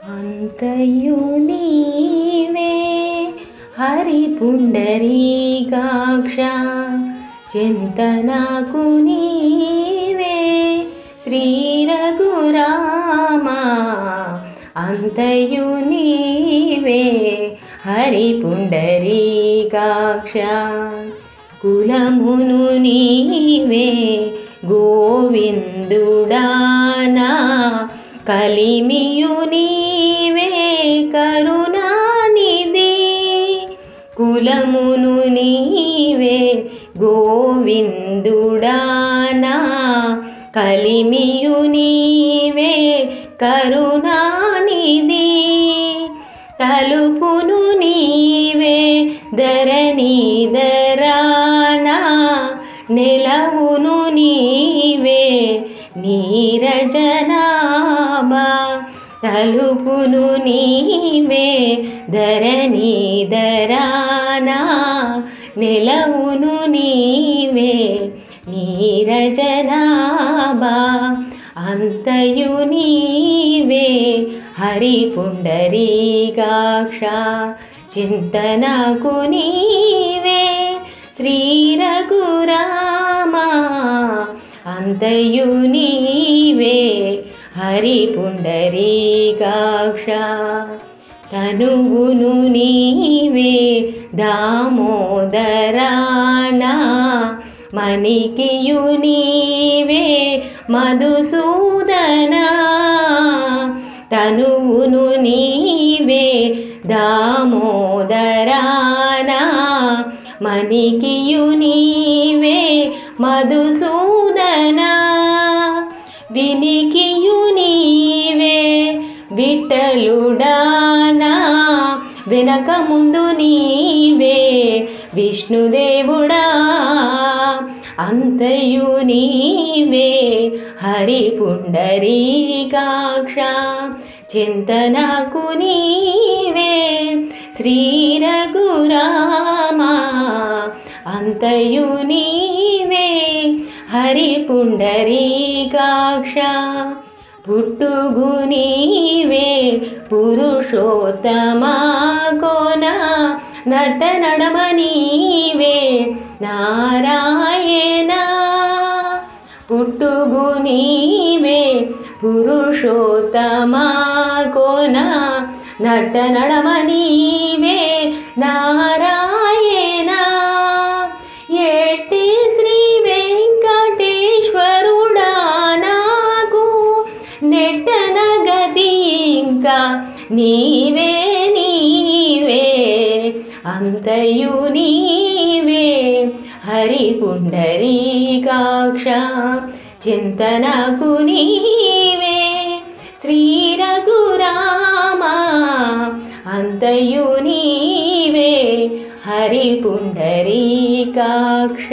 అంతయు నీవే హరి పుండరీకాక్ష చింతనకు నీవే శ్రీ రఘురామ అంతయు నీవే హరి పుండరీకాక్ష కులమును నీవే గోవిందుడానా కలిమియు నీవే కరుణానిధి కులమును నీవే గోవిందుడానా కలిమియు నీవే కరుణానిధి తలుపును నీవే ధరణీధరానా నెలవును నీవే నీరజనాభా తలుపును నీవే ధరణీధరానా నెలవును నీవే నీరజనాభా అంతయు నీవే హరి పుండరీకాక్ష చింతనకు నీవే శ్రీ రఘురామ అంతయు నీవే హరి పుండరీకాక్ష తనువును నీవే దామోదరానా మణికియు నీవే మధుసూదనా తనువును నీవే దామోదరానా మణికియు నీవే మధుసూదనా వినికియు నీవే విఠలుడానా వెనక ముందు నీవే విష్ణుదేవుడా అంతయు నీవే హరి పుండరీకాక్ష చింతనకు నీవే శ్రీ రఘురామ అంతయు నీవే హరి పుండరీకాక్ష పుట్టుగు నీవే పురుషోత్తమా కోన నట నడమ నీవే నారాయణ పుట్టుగు నీవే పురుషోత్తమా కోన నట నడమ నీవే నారాయణ ఎట్టి శ్రీ వెంకటేశ్వరుడా నాకు నెట్టన గతి ఇంకా నీవే నీవే అంతయు నీవే హరి పుండరీకాక్ష చింతనకు నీవే శ్రీ రఘురామ అంతయు నీవే హరి పుండరీకాక్ష